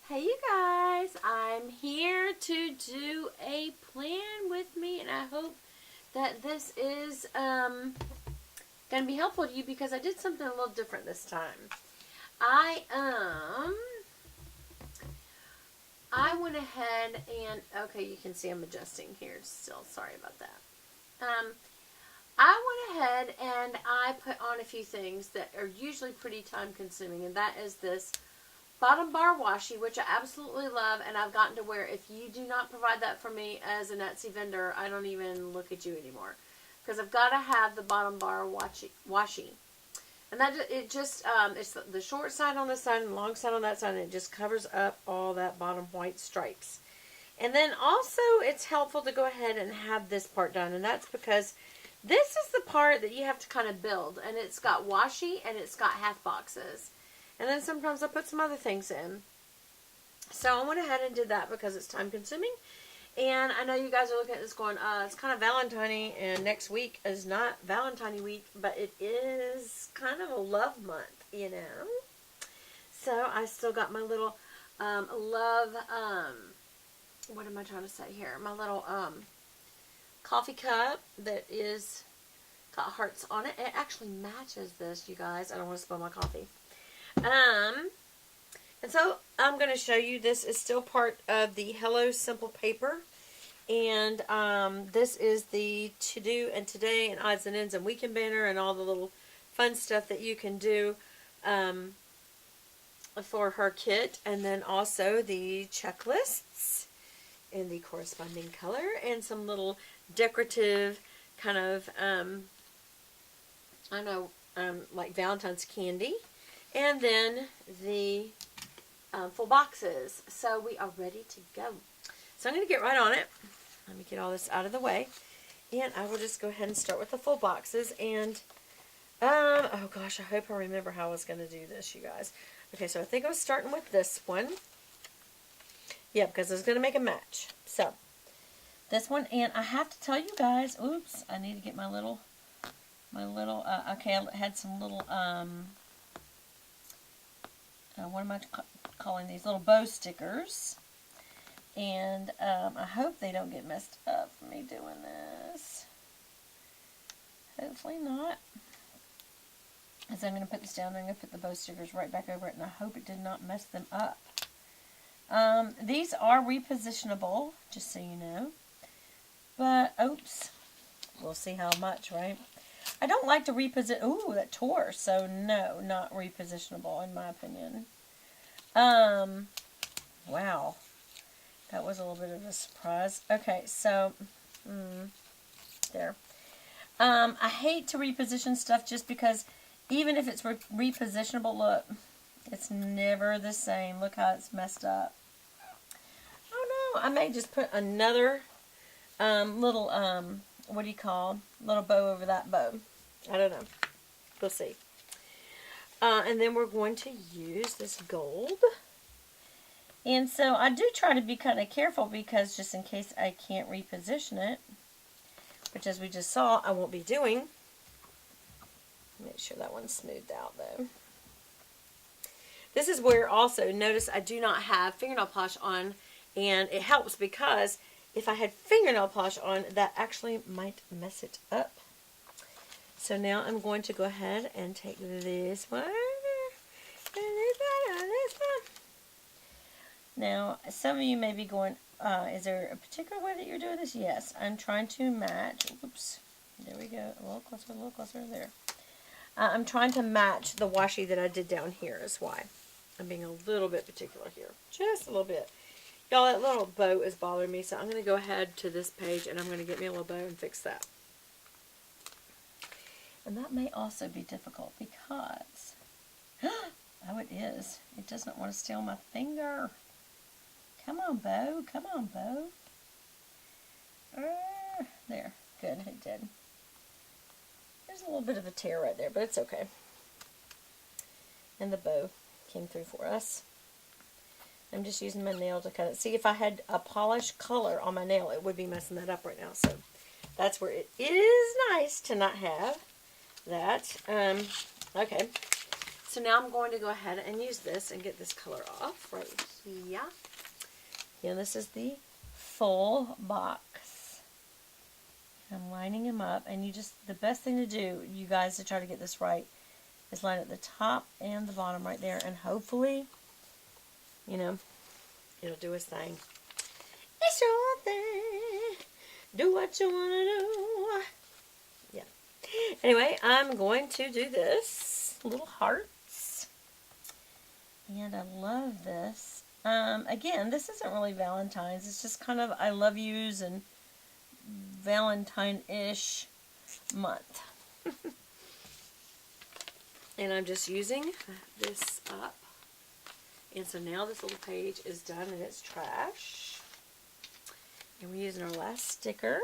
Hey you guys, I'm here to do a plan with me, and I hope that this is going to be helpful to you because I did something a little different this time. I I went ahead and okay, you can see I'm adjusting here still. Sorry about that. I went ahead and I put on a few things that are usually pretty time consuming, and that is this bottom bar washi, which I absolutely love, and I've gotten to where if you do not provide that for me as an Etsy vendor, I don't even look at you anymore, because I've got to have the bottom bar washi. And that it just it's the short side on this side and the long side on that side, and it just covers up all that bottom white stripes. And then also it's helpful to go ahead and have this part done, and that's because this is the part that you have to kind of build, and it's got washi and it's got half boxes. And then sometimes I put some other things in. So I went ahead and did that because it's time consuming. And I know you guys are looking at this going, it's kind of Valentine, and next week is not Valentine week, but it is kind of a love month, you know. So I still got my little love, what am I trying to say here? My little coffee cup that is got hearts on it. It actually matches this, you guys. I don't want to spill my coffee. And so I'm going to show you, this is still part of the Hello Simple paper. And this is the to-do and today and odds and ends and weekend banner and all the little fun stuff that you can do for her kit. And then also the checklists in the corresponding color and some little decorative kind of, I don't know, like Valentine's candy. And then the full boxes. So we are ready to go. So I'm going to get right on it. Let me get all this out of the way. And I will just go ahead and start with the full boxes. And, oh gosh, I hope I remember how I was going to do this, you guys. Okay, so I think I was starting with this one. Yeah, because I was going to make a match. So, this one, and I have to tell you guys, oops, I need to get my little, okay, I had some little, what am I calling these? Little bow stickers. And I hope they don't get messed up for me doing this. Hopefully not. As I'm going to put this down, I'm going to put the bow stickers right back over it, and I hope it did not mess them up. These are repositionable, just so you know. But, oops. We'll see how much, right? I don't like to reposition. Ooh, that tore. So, no, not repositionable, in my opinion. Wow. That was a little bit of a surprise. Okay, so, there. I hate to reposition stuff just because even if it's repositionable, look, it's never the same. Look how it's messed up. Oh, no. I may just put another little, what do you call, little bow over that bow. I don't know. We'll see. And then we're going to use this gold. And so I do try to be kind of careful because just in case I can't reposition it, which as we just saw, I won't be doing. Make sure that one's smoothed out though. This is where also, notice I do not have fingernail polish on, and it helps because if I had fingernail polish on, that actually might mess it up. So now I'm going to go ahead and take this one, and this one. Now, some of you may be going, is there a particular way that you're doing this? Yes, I'm trying to match, oops, there we go, a little closer, there. I'm trying to match the washi that I did down here is why. I'm being a little bit particular here, just a little bit. Y'all, that little bow is bothering me, so I'm going to go ahead to this page and I'm going to get me a little bow and fix that. And that may also be difficult because, oh, it is. It does not want to steal my finger. Come on, bow. Come on, bow. There. Good. It did. There's a little bit of a tear right there, but it's okay. And the bow came through for us. I'm just using my nail to cut it. See, if I had a polished color on my nail, it would be messing that up right now. So that's where it is nice to not have that. Okay. So now I'm going to go ahead and use this and get this color off right here. Yeah, this is the full box. I'm lining them up, and the best thing to do, you guys, to try to get this right, is line up the top and the bottom right there, and hopefully, you know, it'll do its thing. It's your thing. Do what you want to do. Yeah. Anyway, I'm going to do this. Little hearts. And I love this. Again, this isn't really Valentine's. It's just kind of I love yous and Valentine-ish month. And I'm just using this up. And so now this little page is done and it's trash. And we're using our last sticker.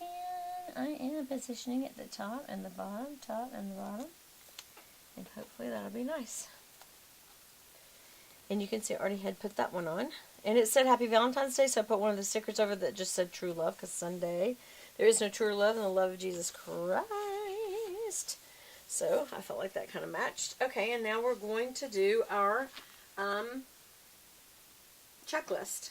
And I am positioning it at the top and the bottom, top and the bottom. And hopefully that'll be nice. And you can see I already had put that one on. And it said Happy Valentine's Day, so I put one of the stickers over that just said True Love, because Sunday there is no truer love than the love of Jesus Christ. So I felt like that kind of matched. Okay, and now we're going to do our checklist.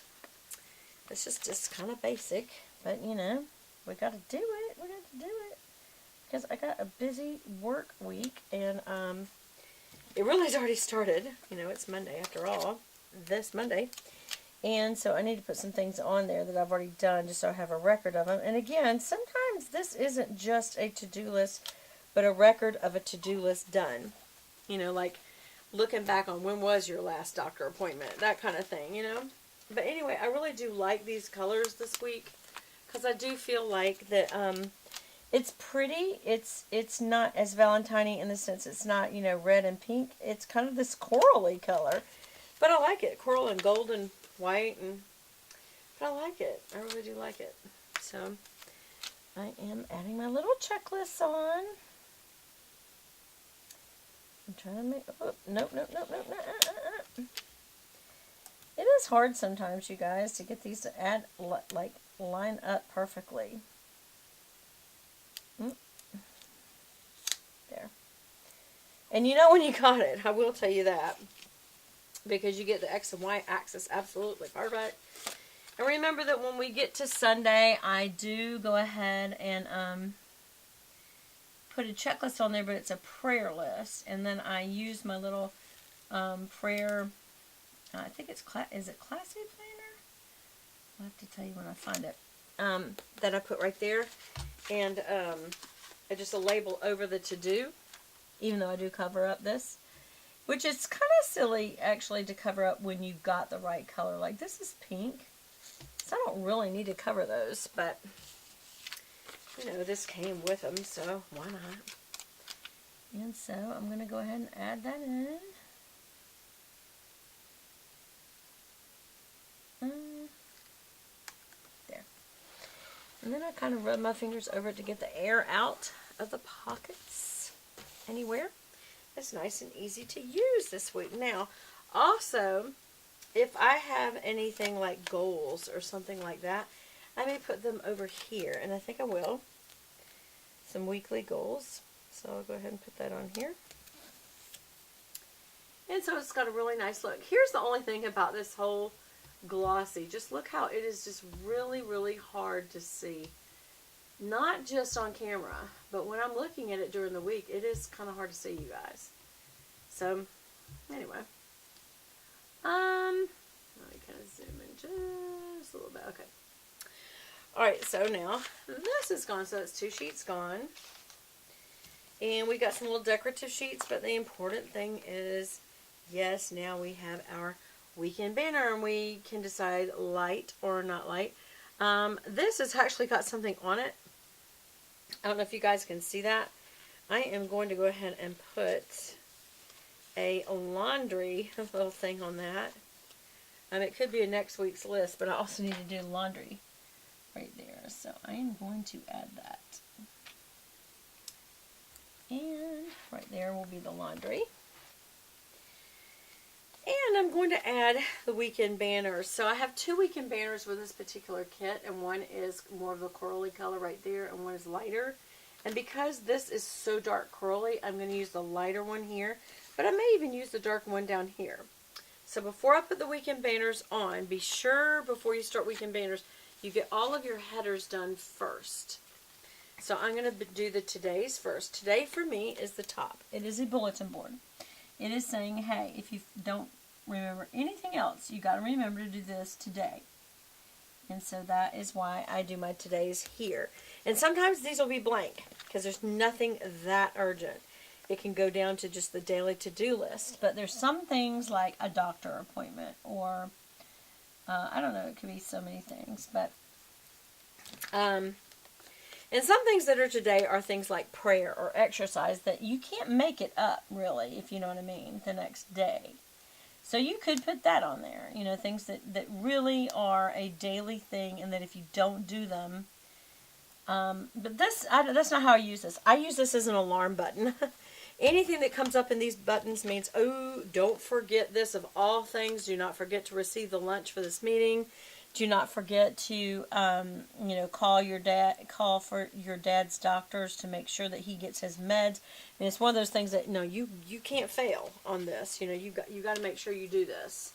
This is just kind of basic, but you know, we got to do it. We got to do it. Because I got a busy work week, and it really has already started. You know, it's Monday after all, this Monday. And so I need to put some things on there that I've already done just so I have a record of them. And again, sometimes this isn't just a to-do list, but a record of a to-do list done. You know, like looking back on when was your last doctor appointment, that kind of thing, you know. But anyway, I really do like these colors this week because I do feel like that it's pretty. It's not as Valentine-y in the sense it's not, you know, red and pink. It's kind of this corally color. But I like it. Coral and gold and white. But I like it. I really do like it. So I am adding my little checklists on. I'm trying to make... Oh, nope. It is hard sometimes, you guys, to get these to add, like, line up perfectly. There. And you know when you got it, I will tell you that. Because you get the X and Y axis absolutely perfect. And remember that when we get to Sunday, I do go ahead and put a checklist on there, but it's a prayer list. And then I use my little prayer, I think it's, is it Classy Planner? I'll have to tell you when I find it. That I put right there. And I just a label over the to-do, even though I do cover up this. Which is kind of silly, actually, to cover up when you've got the right color. Like, this is pink. So I don't really need to cover those, but, you know, this came with them, so why not? And so I'm going to go ahead and add that in. There. And then I kind of rub my fingers over it to get the air out of the pockets anywhere. It's nice and easy to use this week. Now, also, if I have anything like goals or something like that, I may put them over here, and I think I will. Some weekly goals. So I'll go ahead and put that on here. And so it's got a really nice look. Here's the only thing about this whole glossy. Just look how it is just really, really hard to see. Not just on camera, but when I'm looking at it during the week, it is kind of hard to see, you guys. So, anyway. Let me kind of zoom in just a little bit. Okay. Alright, so now this is gone. So that's 2 sheets gone. And we got some little decorative sheets, but the important thing is, yes, now we have our weekend banner, and we can decide light or not light. This has actually got something on it. I don't know if you guys can see that. I am going to go ahead and put a laundry little thing on that. It could be a next week's list, but I also need to do laundry right there. So I am going to add that. And right there will be the laundry. And I'm going to add the weekend banners. So I have 2 weekend banners with this particular kit, and one is more of a corally color right there, and one is lighter. And because this is so dark curly, I'm going to use the lighter one here. But I may even use the dark one down here. So before I put the weekend banners on, be sure before you start weekend banners, you get all of your headers done first. So I'm going to do the today's first. Today for me is the top. It is a bulletin board. It is saying, hey, if you don't remember anything else, you got to remember to do this today. And so that is why I do my today's here. And sometimes these will be blank because there's nothing that urgent. It can go down to just the daily to-do list. But there's some things like a doctor appointment or, I don't know, it could be so many things. But, and some things that are today are things like prayer or exercise that you can't make it up, really, if you know what I mean, the next day. So you could put that on there, you know, things that really are a daily thing and that if you don't do them, but that's not how I use this. I use this as an alarm button. Anything that comes up in these buttons means, oh, don't forget this of all things. Do not forget to receive the lunch for this meeting. Do not forget to, you know, call for your dad's doctors to make sure that he gets his meds. And it's one of those things that, no, you can't fail on this. You know, you got to make sure you do this.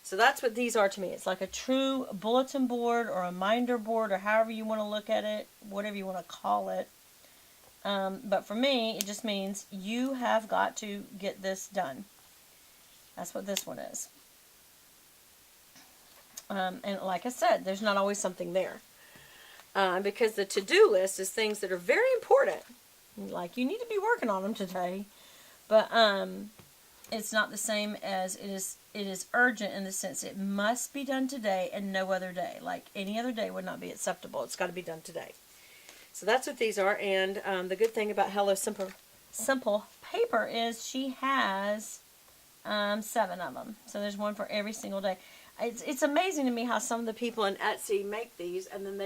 So that's what these are to me. It's like a true bulletin board or a reminder board or however you want to look at it, whatever you want to call it. But for me, it just means you have got to get this done. That's what this one is. And like I said, there's not always something there. Because the to-do list is things that are very important. Like, you need to be working on them today. But it's not the same as it is urgent in the sense it must be done today and no other day. Like, any other day would not be acceptable. It's got to be done today. So that's what these are. And the good thing about Hello Simple Paper is she has 7 of them. So there's one for every single day. It's amazing to me how some of the people in Etsy make these and then they